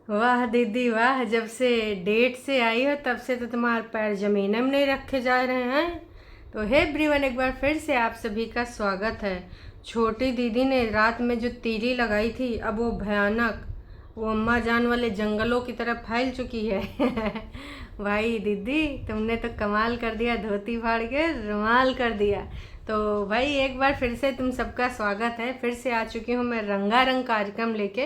वाह दीदी वाह, जब से डेट से आई हो तब से तो तुम्हारे पैर जमीन में नहीं रखे जा रहे हैं। तो हे एवरीवन, एक बार फिर से आप सभी का स्वागत है। छोटी दीदी ने रात में जो तीली लगाई थी, अब वो भयानक, वो अम्मा जान वाले जंगलों की तरफ फैल चुकी है। भाई दीदी, तुमने तो कमाल कर दिया, धोती फाड़ के रुमाल कर दिया। तो भाई एक बार फिर से तुम सबका स्वागत है। फिर से आ चुकी हूँ मैं रंगारंग कार्यक्रम लेके,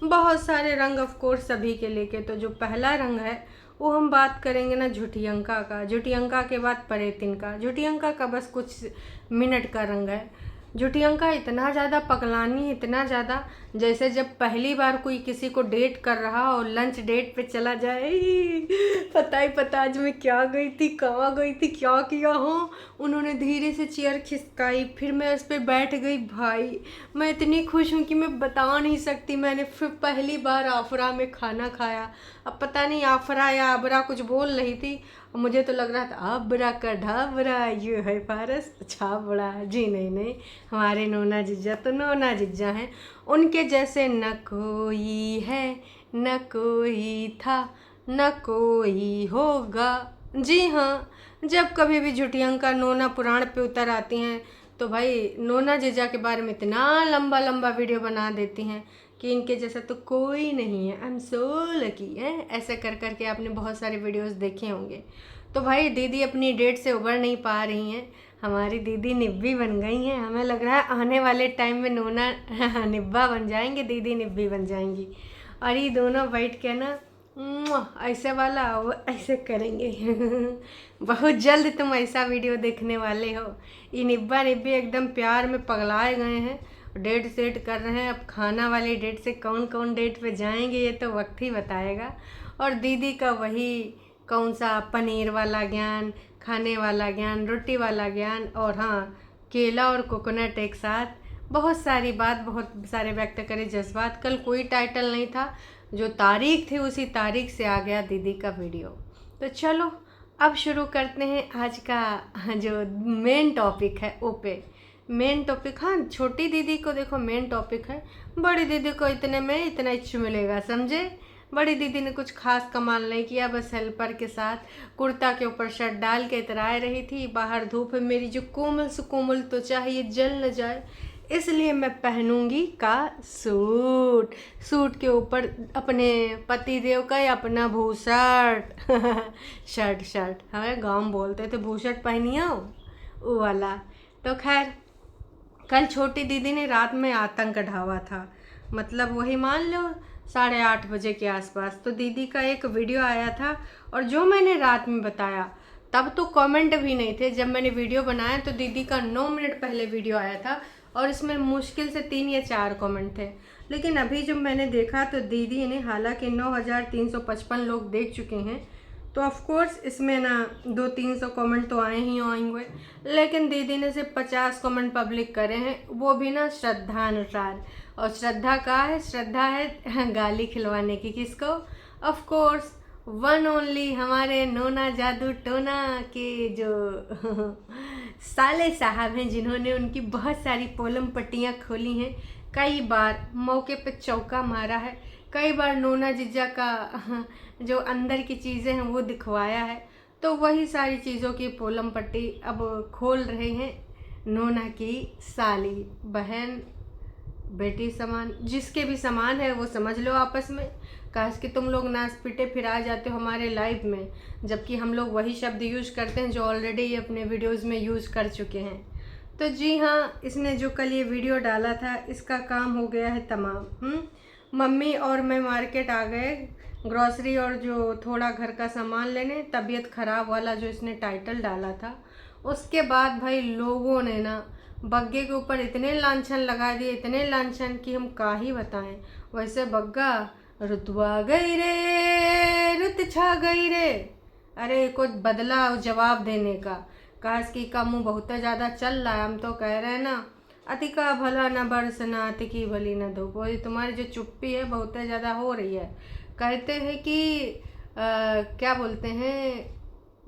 बहुत सारे रंग ऑफ कोर्स सभी के लेके। तो जो पहला रंग है वो हम बात करेंगे ना झुटियंका का। झुटियंका के बाद परेतिन का। झुटियंका का बस कुछ मिनट का रंग है। झुटियंका इतना ज़्यादा पगलानी, इतना ज़्यादा, जैसे जब पहली बार कोई किसी को डेट कर रहा और लंच डेट पे चला जाए। पता आज मैं क्या गई थी, कहाँ गई थी, क्या किया हूँ। उन्होंने धीरे से चेयर खिसकाई, फिर मैं उस पर बैठ गई। भाई मैं इतनी खुश हूँ कि मैं बता नहीं सकती। मैंने फिर पहली बार आफरा में खाना खाया। अब पता नहीं आफरा या आबरा कुछ बोल रही थी, मुझे तो लग रहा था आबरा का ढाबरा, ये है पारस छाबड़ा। जी नहीं, हमारे नोना जिज्जा तो नोना जिज्जा हैं। उनके जैसे न कोई है, न कोई था, न कोई होगा। जी हाँ, जब कभी भी झुटियंका नोना पुराण पे उतर आती हैं तो भाई नोना जीजा के बारे में इतना लंबा लंबा वीडियो बना देती हैं कि इनके जैसा तो कोई नहीं है। आई एम सो लकी है। ऐसे कर करके आपने बहुत सारे वीडियोस देखे होंगे। तो भाई दीदी अपनी डेट से उबर नहीं पा रही हैं। हमारी दीदी निब्बी बन गई हैं। हमें लग रहा है आने वाले टाइम में नोना निब्बा बन जाएंगे, दीदी निब्बी बन जाएंगी। और ये दोनों बैठ के ना ऐसे वाला वो ऐसे करेंगे। बहुत जल्द तुम ऐसा वीडियो देखने वाले हो। ये निब्बा निब्बी एकदम प्यार में पगलाए गए हैं, डेट सेट कर रहे हैं। अब खाना वाली डेट से कौन कौन डेट पे जाएंगे ये तो वक्त ही बताएगा। और दीदी का वही कौन सा पनीर वाला ज्ञान, खाने वाला ज्ञान, रोटी वाला ज्ञान, और हाँ केला और कोकोनट एक साथ, बहुत सारी बात, बहुत सारे व्यक्त करे जज्बात। कल कोई टाइटल नहीं था, जो तारीख थी उसी तारीख से आ गया दीदी का वीडियो। तो चलो अब शुरू करते हैं आज का जो मेन टॉपिक है ओपे। मेन टॉपिक, हाँ छोटी दीदी को देखो मेन टॉपिक है, बड़ी दीदी को इतने में इतना इच्छु मिलेगा, समझे। बड़ी दीदी ने कुछ खास कमाल नहीं किया, बस हेल्पर के साथ कुर्ता के ऊपर शर्ट डाल के इतराए रही थी। बाहर धूप है, मेरी जो कोमल से कोमल त्वचा है ये जल न जाए, इसलिए मैं पहनूंगी का सूट। सूट के ऊपर अपने पतिदेव का या अपना भूशर्ट। शर्ट हमें गाँव में बोलते थे भूशर्ट पहनिया वो वाला। तो खैर कल छोटी दीदी ने रात में आतंक ढावा था, मतलब वही मान लो 8:30 बजे के आसपास। तो दीदी का एक वीडियो आया था, और जो मैंने रात में बताया तब तो कमेंट भी नहीं थे। जब मैंने वीडियो बनाया तो दीदी का 9 मिनट पहले वीडियो आया था, और इसमें मुश्किल से 3 या 4 कमेंट थे। लेकिन अभी जब मैंने देखा तो दीदी ने, हालांकि 9,355 लोग देख चुके हैं, तो ऑफ कोर्स इसमें ना 200-300 कमेंट तो आए ही आएंगे, लेकिन दीदी ने सिर्फ 50 कमेंट पब्लिक करे हैं, वो भी ना श्रद्धा अनुसार। और श्रद्धा का है, श्रद्धा है गाली खिलवाने की। किसको? ऑफ कोर्स वन ओनली हमारे नोना जादू टोना के जो साले साहब हैं, जिन्होंने उनकी बहुत सारी पोलम पट्टियाँ खोली हैं। कई बार मौके पे चौका मारा है, कई बार नोना जिज्जा का जो अंदर की चीज़ें हैं वो दिखवाया है। तो वही सारी चीज़ों की पोलम पट्टी अब खोल रहे हैं नोना की साली बहन, बेटी समान, जिसके भी समान है वो समझ लो आपस में। काश कि तुम लोग नाच पीटे फिर आ जाते हो हमारे लाइव में, जबकि हम लोग वही शब्द यूज़ करते हैं जो ऑलरेडी अपने वीडियोज़ में यूज़ कर चुके हैं। तो जी हाँ, इसने जो कल ये वीडियो डाला था इसका काम हो गया है तमाम। मम्मी और मैं मार्केट आ गए ग्रॉसरी और जो थोड़ा घर का सामान लेने, तबीयत ख़राब वाला जो इसने टाइटल डाला था। उसके बाद भाई लोगों ने ना बग्गे के ऊपर इतने लांछन लगा दिए, इतने लांछन कि हम का ही बताएं। वैसे बग्गा रुतवा गई रे, रुत छा गई रे। अरे कुछ बदला जवाब देने का। काश की का मुँह बहुत ज़्यादा चल रहा है। हम तो कह रहे हैं ना, अति का भला न बरसना, अति की भली न धूप। वही तुम्हारी जो चुप्पी है बहुत ज़्यादा हो रही है। कहते हैं कि क्या बोलते हैं,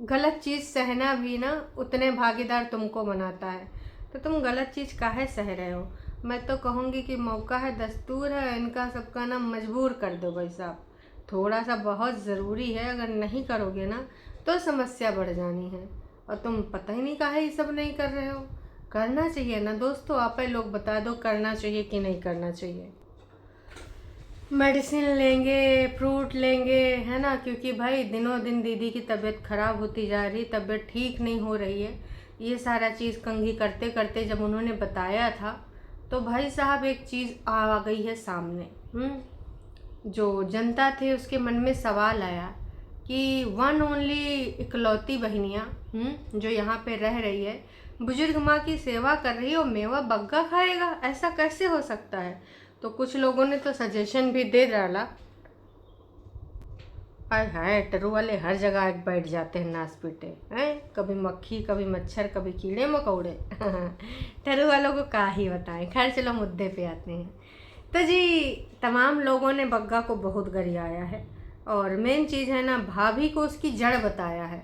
गलत चीज़ सहना भी ना उतने भागीदार तुमको बनाता है। तो तुम गलत चीज़ काहे सह रहे हो? मैं तो कहूँगी कि मौका है, दस्तूर है, इनका सबका ना मजबूर कर दो भाई साहब। थोड़ा सा बहुत ज़रूरी है, अगर नहीं करोगे ना तो समस्या बढ़ जानी है। और तुम पता ही नहीं काहे ये सब नहीं कर रहे हो। करना चाहिए ना दोस्तों, आप ही लोग बता दो करना चाहिए कि नहीं करना चाहिए। मेडिसिन लेंगे, फ्रूट लेंगे, है ना, क्योंकि भाई दिनों दिन दीदी की तबीयत ख़राब होती जा रही, तबीयत ठीक नहीं हो रही है। ये सारा चीज़ कंघी करते करते जब उन्होंने बताया था तो भाई साहब एक चीज़ आ गई है सामने। जो जनता थे उसके मन में सवाल आया कि वन ओनली इकलौती बहनियाँ जो यहाँ पे रह रही है, बुजुर्ग माँ की सेवा कर रही है और मेवा बग्गा खाएगा, ऐसा कैसे हो सकता है। तो कुछ लोगों ने तो सजेशन भी दे डाला। हाय हाय, टरू वाले हर जगह बैठ जाते हैं नाच पीटे हैं, कभी मक्खी कभी मच्छर कभी कीड़े मकोड़े। टरू वालों को क्या ही बताएं। खैर चलो मुद्दे पे आते हैं। तो जी तमाम लोगों ने बग्गा को बहुत गरियाया है और मेन चीज़ है ना, भाभी को उसकी जड़ बताया है।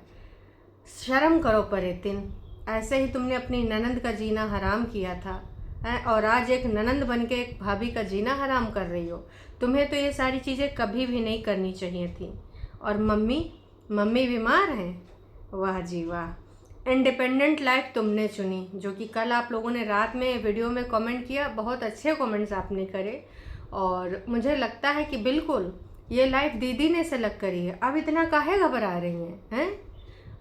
शर्म करो परितिन, ऐसे ही तुमने अपनी ननंद का जीना हराम किया था और आज एक ननंद बन के एक भाभी का जीना हराम कर रही हो। तुम्हें तो ये सारी चीज़ें कभी भी नहीं करनी चाहिए थी। और मम्मी बीमार हैं, वाह जी वाह, इंडिपेंडेंट लाइफ तुमने चुनी। जो कि कल आप लोगों ने रात में वीडियो में कमेंट किया, बहुत अच्छे कमेंट्स आपने करे और मुझे लगता है कि बिल्कुल ये लाइफ दीदी ने सेलेक्ट करी है। अब इतना काहे घबरा रही हैं?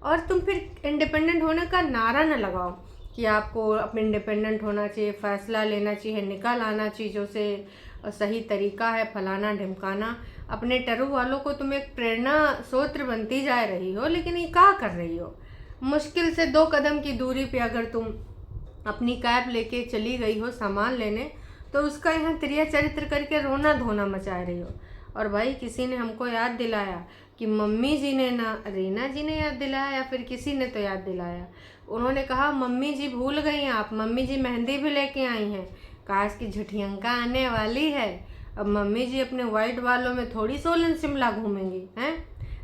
और तुम फिर इंडिपेंडेंट होने का नारा न लगाओ कि आपको अपने इंडिपेंडेंट होना चाहिए, फ़ैसला लेना चाहिए, निकाल आना चीज़ों से सही तरीका है, फलाना ढिमकाना। अपने टरू वालों को तुम एक प्रेरणा स्रोत बनती जा रही हो, लेकिन ये क्या कर रही हो। मुश्किल से 2 कदम की दूरी पे अगर तुम अपनी कैब लेके चली गई हो सामान लेने, तो उसका यहाँ त्रिया चरित्र करके रोना धोना मचा रही हो। और भाई किसी ने हमको याद दिलाया कि मम्मी जी ने ना, रीना जी ने याद दिलाया या फिर किसी ने तो याद दिलाया। उन्होंने कहा मम्मी जी भूल गई आप, मम्मी जी मेहंदी भी लेके आई हैं, काश की झुठियंका आने वाली है। अब मम्मी जी अपने वाइट बालों में थोड़ी सोलन शिमला घूमेंगी हैं।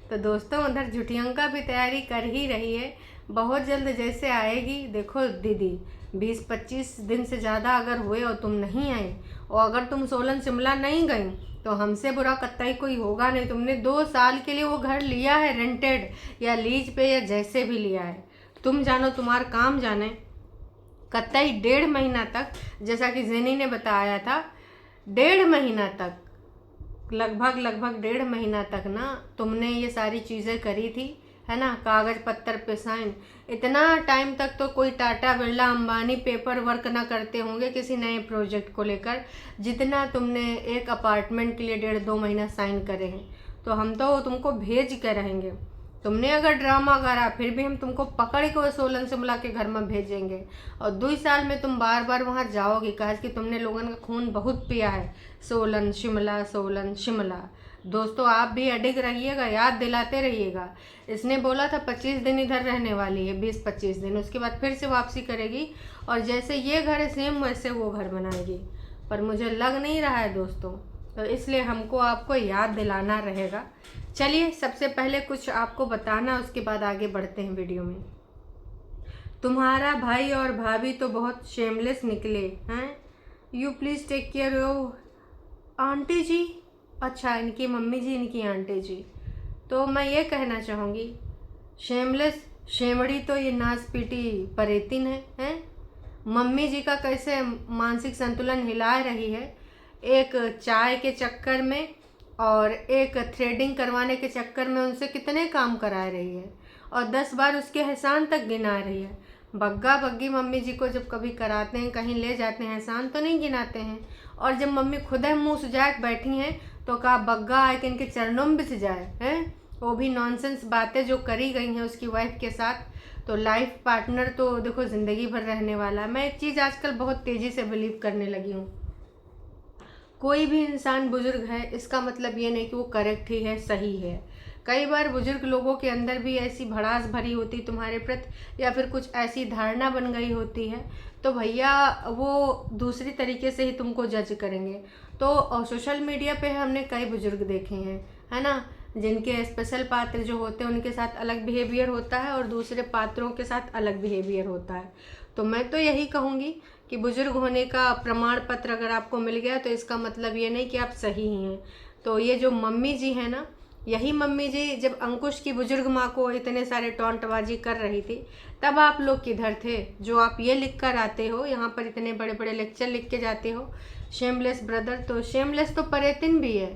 तो दोस्तों उधर झुठियंका भी तैयारी कर ही रही है, बहुत जल्द जैसे आएगी। देखो दीदी 20-25 दिन से ज़्यादा अगर हुए और तुम नहीं आई, और अगर तुम सोलन शिमला नहीं गई तो हमसे बुरा कतई कोई होगा नहीं। तुमने 2 साल के लिए वो घर लिया है, रेंटेड या लीज पे या जैसे भी लिया है, तुम जानो, तुम्हारा काम जाने। कतई 1.5 महीना तक, जैसा कि जेनी ने बताया था, 1.5 महीना तक, लगभग 1.5 महीना तक ना तुमने ये सारी चीज़ें करी थी, है ना, कागज़ पत्तर पे साइन। इतना टाइम तक तो कोई टाटा बिरला अंबानी पेपर वर्क ना करते होंगे किसी नए प्रोजेक्ट को लेकर, जितना तुमने एक अपार्टमेंट के लिए 1.5-2 महीना साइन करे हैं। तो हम तो तुमको भेज के रहेंगे। तुमने अगर ड्रामा करा फिर भी हम तुमको पकड़ के सोलन शिमला के घर में भेजेंगे और 2 साल में तुम बार बार वहाँ जाओगी, कहा कि तुमने लोगों का खून बहुत पिया है, सोलन शिमला सोलन शिमला। दोस्तों आप भी अडिग रहिएगा, याद दिलाते रहिएगा। इसने बोला था 25 दिन इधर रहने वाली है, 20-25 दिन, उसके बाद फिर से वापसी करेगी और जैसे ये घर है सेम वैसे वो घर बनाएगी। पर मुझे लग नहीं रहा है दोस्तों, तो इसलिए हमको आपको याद दिलाना रहेगा। चलिए सबसे पहले कुछ आपको बताना, उसके बाद आगे बढ़ते हैं वीडियो में। तुम्हारा भाई और भाभी तो बहुत शेमलेस निकले हैं। You please take care of aunty ji. अच्छा इनकी मम्मी जी, इनकी आंटी जी। तो मैं ये कहना चाहूँगी, शेमलेस शेमड़ी तो ये नाच पीटी परेतिन है। मम्मी जी का कैसे मानसिक संतुलन हिला रही है, एक चाय के चक्कर में और एक थ्रेडिंग करवाने के चक्कर में उनसे कितने काम करा रही है और 10 बार उसके एहसान तक गिना रही है। बग्गा बग्गी मम्मी जी को जब कभी कराते हैं, कहीं ले जाते हैं, एहसान तो नहीं गिनाते हैं। और जब मम्मी खुद है मुँह सुजा के बैठी हैं तो कहा बग्गा आए कि इनके चरणों में बिछ जाए हैं। वो भी नॉनसेंस बातें जो करी गई हैं उसकी वाइफ के साथ। तो लाइफ पार्टनर तो देखो ज़िंदगी भर रहने वाला है। मैं एक चीज़ आजकल बहुत तेज़ी से बिलीव करने लगी हूँ, कोई भी इंसान बुजुर्ग है इसका मतलब ये नहीं कि वो करेक्ट ही है, सही है। कई बार बुजुर्ग लोगों के अंदर भी ऐसी भड़ास भरी होती तुम्हारे प्रति या फिर कुछ ऐसी धारणा बन गई होती है, तो भैया वो दूसरी तरीके से ही तुमको जज करेंगे। तो सोशल मीडिया पे हमने कई बुजुर्ग देखे हैं, है ना, जिनके स्पेशल पात्र जो होते हैं उनके साथ अलग बिहेवियर होता है और दूसरे पात्रों के साथ अलग बिहेवियर होता है। तो मैं तो यही कहूँगी कि बुजुर्ग होने का प्रमाण पत्र अगर आपको मिल गया तो इसका मतलब ये नहीं कि आप सही ही हैं। तो ये जो मम्मी जी है ना, यही मम्मी जी जब अंकुश की बुजुर्ग माँ को इतने सारे टोंटबाजी कर रही थी, तब आप लोग किधर थे? जो आप ये लिख कर आते हो यहाँ पर, इतने बड़े बड़े लेक्चर लिख के जाते हो, शेमलेस ब्रदर। तो शेमलेस तो परेतिन भी है।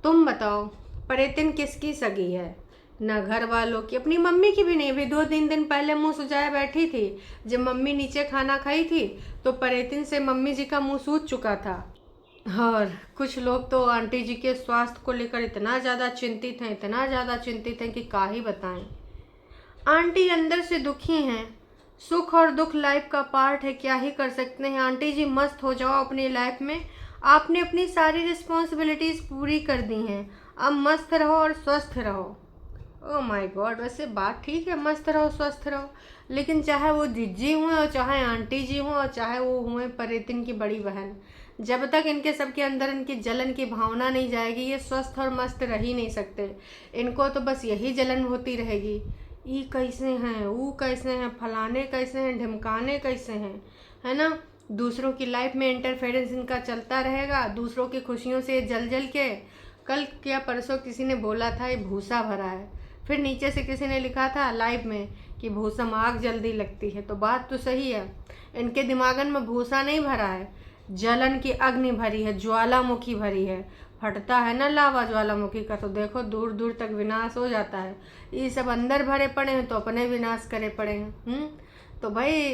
तुम बताओ, परेतिन किसकी सगी है? ना घर वालों की, अपनी मम्मी की भी नहीं। अभी 2-3 दिन पहले मुंह सुजाए बैठी थी, जब मम्मी नीचे खाना खाई थी तो परेतिन से मम्मी जी का मुंह सूज चुका था। और कुछ लोग तो आंटी जी के स्वास्थ्य को लेकर इतना ज़्यादा चिंतित हैं, इतना ज़्यादा चिंतित हैं कि क्या ही बताएं। आंटी अंदर से दुखी हैं। सुख और दुख लाइफ का पार्ट है, क्या ही कर सकते हैं। आंटी जी मस्त हो जाओ अपनी लाइफ में। आपने अपनी सारी रिस्पॉन्सिबिलिटीज़ पूरी कर दी हैं, अब मस्त रहो और स्वस्थ रहो। ओह माय गॉड, वैसे बात ठीक है, मस्त रहो स्वस्थ रहो, लेकिन चाहे वो जिज्जी हुए और चाहे आंटी जी हों और चाहे वो हुए परेतिन की बड़ी बहन, जब तक इनके सबके अंदर इनकी जलन की भावना नहीं जाएगी, ये स्वस्थ और मस्त रह ही नहीं सकते। इनको तो बस यही जलन होती रहेगी, ई कैसे हैं, वो कैसे हैं, फलाने कैसे हैं, ढिमकाने कैसे हैं, है ना। दूसरों की लाइफ में इंटरफेरेंस इनका चलता रहेगा, दूसरों की खुशियों से जल जल के। कल क्या परसों किसी ने बोला था ये भूसा भरा है, फिर नीचे से किसी ने लिखा था लाइव में कि भूसा में आग जल्दी लगती है। तो बात तो सही है, इनके दिमागन में भूसा नहीं भरा है, जलन की अग्नि भरी है, ज्वालामुखी भरी है। फटता है ना लावा ज्वालामुखी का तो देखो दूर दूर तक विनाश हो जाता है। ये सब अंदर भरे पड़े हैं तो अपने विनाश करे पड़े हैं। तो भाई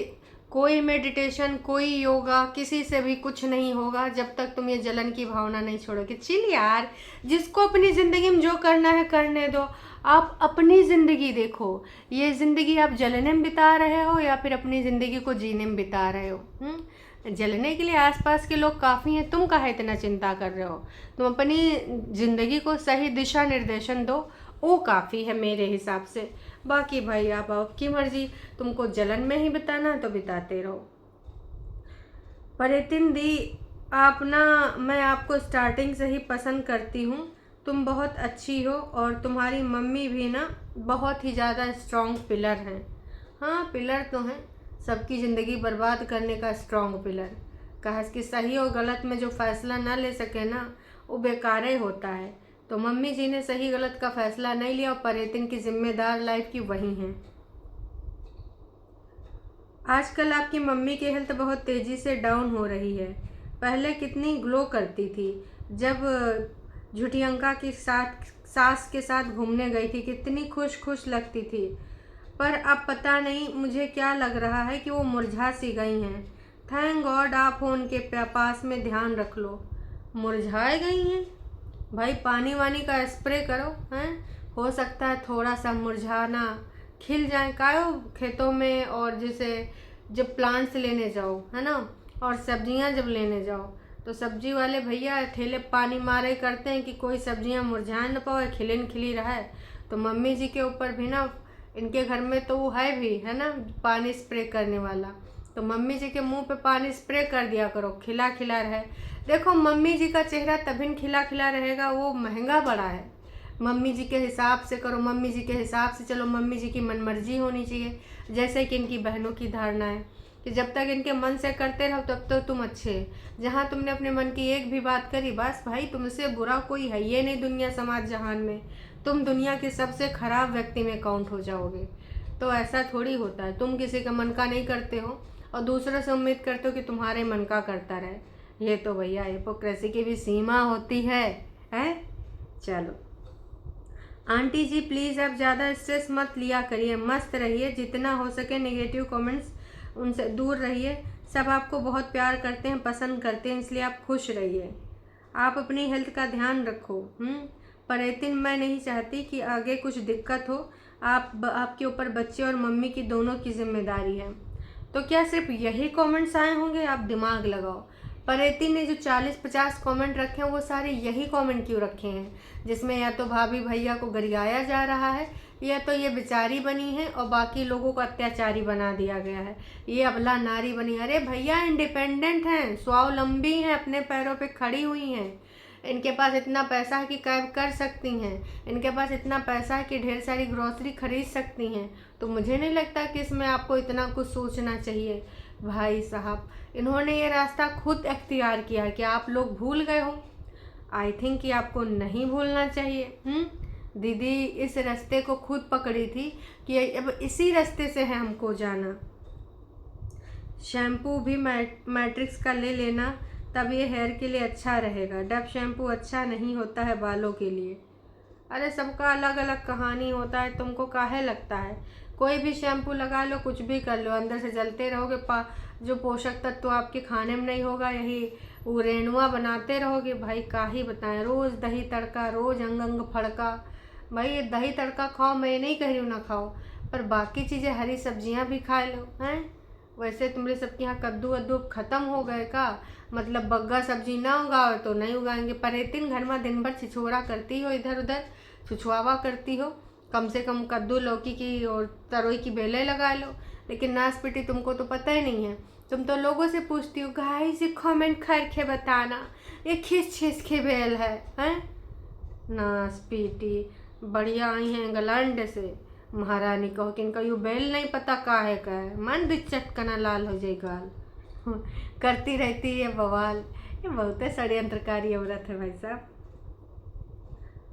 कोई मेडिटेशन, कोई योगा, किसी से भी कुछ नहीं होगा जब तक तुम ये जलन की भावना नहीं छोड़ोगे। चिल यार, जिसको अपनी ज़िंदगी में जो करना है करने दो। आप अपनी ज़िंदगी देखो, ये ज़िंदगी आप जलने में बिता रहे हो या फिर अपनी ज़िंदगी को जीने में बिता रहे हो। जलने के लिए आसपास के लोग काफ़ी हैं, तुम काहे इतना चिंता कर रहे हो? तुम अपनी ज़िंदगी को सही दिशा निर्देशन दो, वो काफ़ी है मेरे हिसाब से। बाकी भाई आप आपकी मर्जी, तुमको जलन में ही बिताना तो बिताते रहो। परेतिन दी, आप ना, मैं आपको स्टार्टिंग से ही पसंद करती हूँ। तुम बहुत अच्छी हो और तुम्हारी मम्मी भी ना बहुत ही ज़्यादा स्ट्रॉन्ग पिलर हैं। हाँ पिलर तो हैं, सबकी ज़िंदगी बर्बाद करने का स्ट्रॉन्ग पिलर। कहा कि सही और गलत में जो फैसला ना ले सके ना, वो बेकार ही होता है। तो मम्मी जी ने सही गलत का फैसला नहीं लिया और परेतिन की जिम्मेदार लाइफ की वही हैं। आजकल आपकी मम्मी की हेल्थ बहुत तेज़ी से डाउन हो रही है। पहले कितनी ग्लो करती थी, जब झुटियंका के साथ, सास के साथ घूमने गई थी, कितनी खुश खुश लगती थी। पर अब पता नहीं मुझे क्या लग रहा है कि वो मुरझा सी गई हैं। थैंक गॉड आप हो उनके पास में, ध्यान रख लो। मुरझाए गई हैं? भाई पानी वानी का स्प्रे करो, हैं, हो सकता है थोड़ा सा मुरझाना खिल जाए कायो खेतों में। और जैसे जब प्लांट्स लेने जाओ, है ना, और सब्जियां जब लेने जाओ तो सब्जी वाले भैया ठेले पानी मारे करते हैं कि कोई सब्जियां मुरझा न पाए, खिलिन खिली रहे। तो मम्मी जी के ऊपर भी ना, इनके घर में तो वो है भी, है ना, पानी स्प्रे करने वाला। तो मम्मी जी के मुंह पे पानी स्प्रे कर दिया करो, खिला खिला रहे। देखो मम्मी जी का चेहरा तभी खिला खिला रहेगा, वो महंगा बड़ा है। मम्मी जी के हिसाब से करो, मम्मी जी के हिसाब से चलो, मम्मी जी की मनमर्जी होनी चाहिए। जैसे कि इनकी बहनों की धारणा है कि जब तक इनके मन से करते रहो तब तो तुम अच्छे। जहाँ तुमने अपने मन की एक भी बात करी, बस भाई तुमसे बुरा कोई है ये नहीं दुनिया समाज जहान में, तुम दुनिया के सबसे खराब व्यक्ति में काउंट हो जाओगे। तो ऐसा थोड़ी होता है, तुम किसी का मन का नहीं करते हो और दूसरों से उम्मीद करते हो कि तुम्हारे मन का करता रहे। ये तो भैया हिपोक्रेसी की भी सीमा होती है। चलो आंटी जी प्लीज़ आप ज़्यादा स्ट्रेस मत लिया करिए, मस्त रहिए, जितना हो सके नेगेटिव कमेंट्स उनसे दूर रहिए। सब आपको बहुत प्यार करते हैं, पसंद करते हैं, इसलिए आप खुश रहिए। आप अपनी हेल्थ का ध्यान रखो। परेतिन मैं नहीं चाहती कि आगे कुछ दिक्कत हो। आपके ऊपर बच्चे और मम्मी की दोनों की जिम्मेदारी है। तो क्या सिर्फ यही कमेंट्स आए होंगे? आप दिमाग लगाओ। परेतिन ने जो 40-50 कमेंट रखे हैं वो सारे यही कमेंट क्यों रखे हैं, जिसमें या तो भाभी भैया को गरियाया जा रहा है या तो ये बेचारी बनी है और बाकी लोगों को अत्याचारी बना दिया गया है, ये अबला नारी बनी। अरे भैया इंडिपेंडेंट हैं, स्वावलंबी हैं, अपने पैरों पे खड़ी हुई हैं। इनके पास इतना पैसा है कि कैब कर सकती हैं, इनके पास इतना पैसा है कि ढेर सारी ग्रॉसरी खरीद सकती हैं। तो मुझे नहीं लगता कि इसमें आपको इतना कुछ सोचना चाहिए। भाई साहब इन्होंने ये रास्ता खुद अख्तियार किया है कि आप लोग भूल गए हो। आई थिंक कि आपको नहीं भूलना चाहिए। दीदी इस रास्ते को खुद पकड़ी थी कि अब इसी रास्ते से है हमको जाना। शैम्पू भी मैट्रिक्स का ले लेना, तब ये हेयर के लिए अच्छा रहेगा। डव शैम्पू अच्छा नहीं होता है बालों के लिए। अरे सबका अलग अलग कहानी होता है, तुमको काहे लगता है? कोई भी शैम्पू लगा लो, कुछ भी कर लो, अंदर से जलते रहोगे। जो पोषक तत्व तो आपके खाने में नहीं होगा, यही वो रेणुआ बनाते रहोगे। भाई काहे बताएं, रोज़ दही तड़का, रोज़ अंग अंग फड़का। भाई ये दही तड़का खाओ, मैं नहीं कह रही हूँ ना खाओ, पर बाकी चीज़ें हरी सब्जियाँ भी खा लो हैं। वैसे तुम्हारे सबके यहाँ कद्दू वद्दू ख़त्म हो गए का? मतलब बग्गा सब्जी ना उगाओ तो नहीं उगाएंगे। परेतिन घर में दिन भर छिछोरा करती हो, इधर उधर छुछुआवा करती हो। कम से कम कद्दू लौकी की और तरोई की बेलें लगा लो। लेकिन नाशपाती तुमको तो पता ही नहीं है। तुम तो लोगों से पूछती हो गाइस ये कमेंट करके बताना ये किस चीज़ की बेल है, हैं? नाशपाती बढ़िया आई हैं इंग्लैंड से। महारानी कहो कि इनका यू बेल नहीं पता काहे का है, मन भी चटकना लाल हो जाए गाल। करती रहती है बवाल। ये बहुत षड्यंत्रकारी औरत है भाई साहब।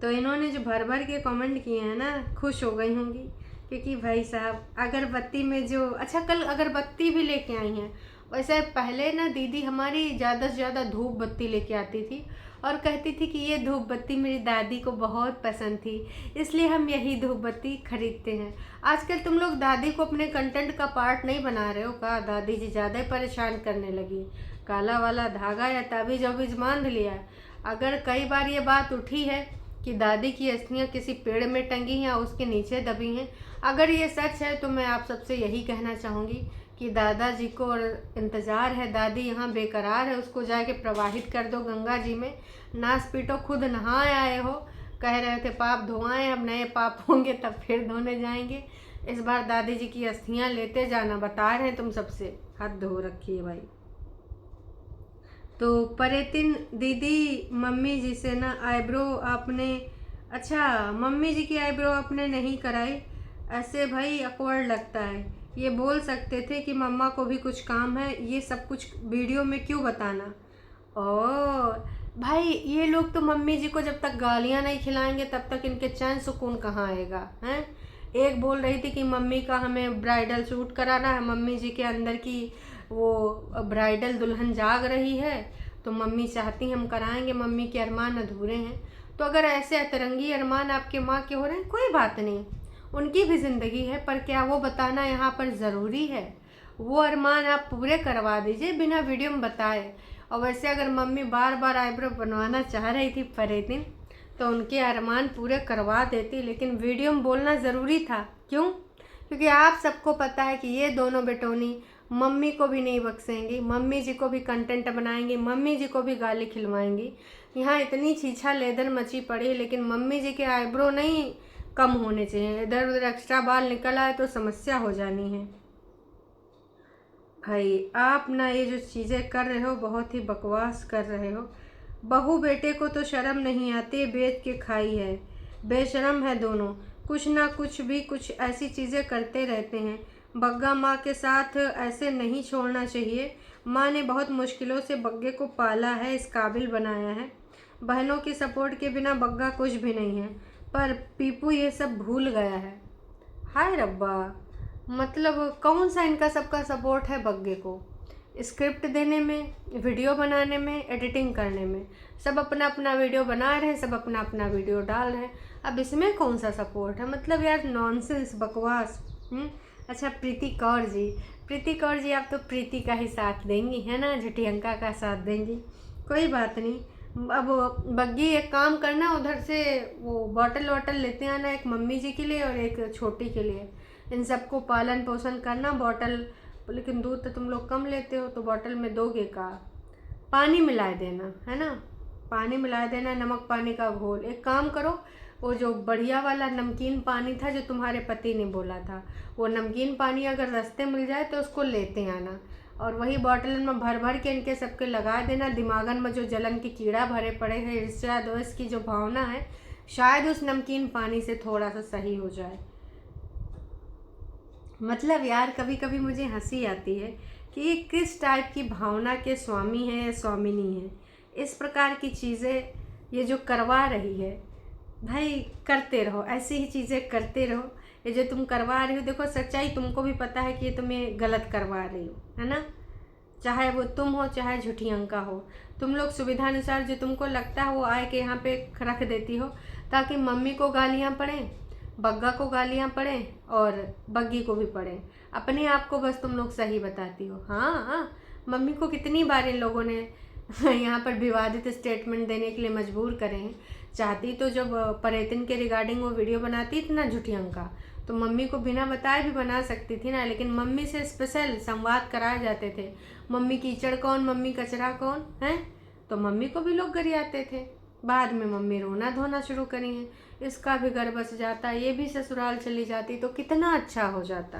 तो इन्होंने जो भर भर के कमेंट किए हैं ना, खुश हो गई होंगी, क्योंकि भाई साहब अगरबत्ती में जो अच्छा कल अगरबत्ती भी लेके आई हैं। वैसे पहले ना दीदी हमारी ज़्यादा से ज़्यादा धूप बत्ती लेके आती थी और कहती थी कि ये धूप बत्ती मेरी दादी को बहुत पसंद थी, इसलिए हम यही धूप बत्ती खरीदते हैं। आजकल तुम लोग दादी को अपने कंटेंट का पार्ट नहीं बना रहे हो का? दादी जी ज़्यादा ही परेशान करने लगी। काला वाला धागा या ताबीज वाबीज बांध लिया। अगर कई बार ये बात उठी है कि दादी की अस्थियाँ किसी पेड़ में टंगी या उसके नीचे दबी हैं, अगर ये सच है तो मैं आप सबसे यही कहना चाहूँगी कि दादाजी को और इंतज़ार है, दादी यहाँ बेकरार है, उसको जाके प्रवाहित कर दो गंगा जी में। नाश पीटो, खुद नहाए आए हो, कह रहे थे पाप धोआएं, अब नए पाप होंगे तब फिर धोने जाएंगे। इस बार दादी जी की अस्थियाँ लेते जाना, बता रहे हैं तुम सबसे, हद धो रखी है भाई। तो परेतिन दीदी मम्मी जी से ना आईब्रो आपने, अच्छा मम्मी जी की आईब्रो आपने नहीं कराई, ऐसे भाई अकवर्ड लगता है। ये बोल सकते थे कि मम्मा को भी कुछ काम है, ये सब कुछ वीडियो में क्यों बताना। और भाई ये लोग तो मम्मी जी को जब तक गालियाँ नहीं खिलाएंगे तब तक इनके चैन सुकून कहाँ आएगा, हैं? एक बोल रही थी कि मम्मी का हमें ब्राइडल शूट कराना है, मम्मी जी के अंदर की वो ब्राइडल दुल्हन जाग रही है तो मम्मी चाहती हम कराएंगे, मम्मी के अरमान अधूरे हैं। तो अगर ऐसे अतरंगी अरमान आपके माँ के हो रहे हैं, कोई बात नहीं, उनकी भी ज़िंदगी है, पर क्या वो बताना यहाँ पर ज़रूरी है? वो अरमान आप पूरे करवा दीजिए बिना वीडियो में बताए। और वैसे अगर मम्मी बार बार आईब्रो बनवाना चाह रही थी परेतिन तो उनके अरमान पूरे करवा देती, लेकिन वीडियो में बोलना ज़रूरी था। क्यों? क्योंकि आप सबको पता है कि ये दोनों बेटोनी मम्मी को भी नहीं बख्शेंगी, मम्मी जी को भी कंटेंट बनाएंगी, मम्मी जी को भी गाली खिलवाएंगी। यहाँ इतनी छीछा लेदर मची पड़ी, लेकिन मम्मी जी के आईब्रो नहीं कम होने चाहिए। इधर उधर एक्स्ट्रा बाल निकल आए तो समस्या हो जानी है। भाई आप ना ये जो चीज़ें कर रहे हो बहुत ही बकवास कर रहे हो। बहू बेटे को तो शर्म नहीं आती, बेच के खाई है। बेशरम है दोनों, कुछ ना कुछ भी कुछ ऐसी चीज़ें करते रहते हैं। बग्गा माँ के साथ ऐसे नहीं छोड़ना चाहिए। माँ ने बहुत मुश्किलों से बग्गे को पाला है, इस काबिल बनाया है। बहनों की सपोर्ट के बिना बग्गा कुछ भी नहीं है, पर पीपू ये सब भूल गया है। हाय रब्बा, मतलब कौन सा इनका सबका सपोर्ट है बग्गे को? स्क्रिप्ट देने में, वीडियो बनाने में, एडिटिंग करने में, सब अपना अपना वीडियो बना रहे हैं, सब अपना अपना वीडियो डाल रहे हैं। अब इसमें कौन सा सपोर्ट है? मतलब यार नॉनसेंस, बकवास। अच्छा प्रीति कौर जी आप तो प्रीति का ही साथ देंगी, है ना, झटियंका का साथ देंगी, कोई बात नहीं। अब बग्गी एक काम करना, उधर से वो बॉटल लेते आना, एक मम्मी जी के लिए और एक छोटी के लिए। इन सबको पालन पोषण करना। बॉटल, लेकिन दूध तो तुम लोग कम लेते हो तो बॉटल में दोगे का? पानी मिला देना, है ना, पानी मिला देना, नमक पानी का घोल। एक काम करो, वो जो बढ़िया वाला नमकीन पानी था जो तुम्हारे पति ने बोला था, वो नमकीन पानी अगर रास्ते मिल जाए तो उसको लेते आना और वही बॉटल में भर भर के इनके सबके लगा देना। दिमागन में जो जलन के कीड़ा भरे पड़े हैं, ईर्ष्या द्वेष की जो भावना है, शायद उस नमकीन पानी से थोड़ा सा सही हो जाए। मतलब यार कभी कभी मुझे हंसी आती है कि ये किस टाइप की भावना के स्वामी हैं या स्वामिनी हैं। इस प्रकार की चीज़ें ये जो करवा रही है भाई, करते रहो, ऐसी ही चीज़ें करते रहो। ये जो तुम करवा रही हो, देखो सच्चाई तुमको भी पता है कि ये तुम्हें गलत करवा रही हो, है ना। चाहे वो तुम हो चाहे झूठी अंका हो, तुम लोग सुविधानुसार जो तुमको लगता है वो आए के यहाँ पे रख देती हो, ताकि मम्मी को गालियाँ पड़ें, बग्गा को गालियाँ पड़ें और बग्गी को भी पड़ें। अपने आप को बस तुम लोग सही बताती हो। हाँ, मम्मी को कितनी बार इन लोगों ने यहाँ पर विवादित स्टेटमेंट देने के लिए मजबूर करें हैं। चाहती तो जब परेतिन के रिगार्डिंग वो वीडियो बनाती थी ना झूठी अंका, तो मम्मी को बिना बताए भी बना सकती थी ना, लेकिन मम्मी से स्पेशल संवाद कराए जाते थे। मम्मी कीचड़ कौन, मम्मी कचरा कौन है, तो मम्मी को भी लोग गरियाते थे। बाद में मम्मी रोना धोना शुरू करी हैं, इसका भी घर बस जाता, ये भी ससुराल चली जाती तो कितना अच्छा हो जाता।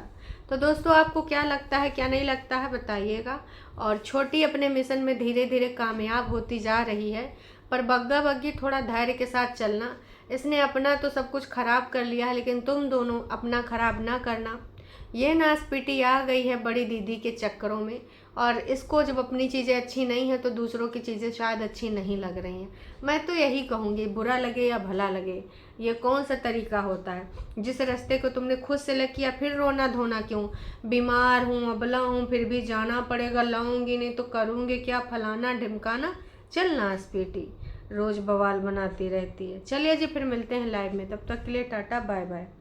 तो दोस्तों आपको क्या लगता है, क्या नहीं लगता है, बताइएगा। और छोटी अपने मिशन में धीरे धीरे कामयाब होती जा रही है, पर बग्गा बग्गी थोड़ा धैर्य के साथ चलना। इसने अपना तो सब कुछ खराब कर लिया है, लेकिन तुम दोनों अपना खराब ना करना। ये नासपीटी आ गई है बड़ी दीदी के चक्करों में, और इसको जब अपनी चीज़ें अच्छी नहीं है तो दूसरों की चीज़ें शायद अच्छी नहीं लग रही हैं। मैं तो यही कहूँगी, बुरा लगे या भला लगे, ये कौन सा तरीका होता है। जिस रास्ते को तुमने खुद सेलेक्ट किया, फिर रोना धोना क्यों। बीमार हूँ, अबला हूँ, फिर भी जाना पड़ेगा, लाऊंगी नहीं तो करूँगी क्या, फलाना ढिमकाना। चल नासपीटी रोज़ बवाल बनाती रहती है। चलिए जी, फिर मिलते हैं लाइव में, तब तक के लिए टाटा बाय बाय।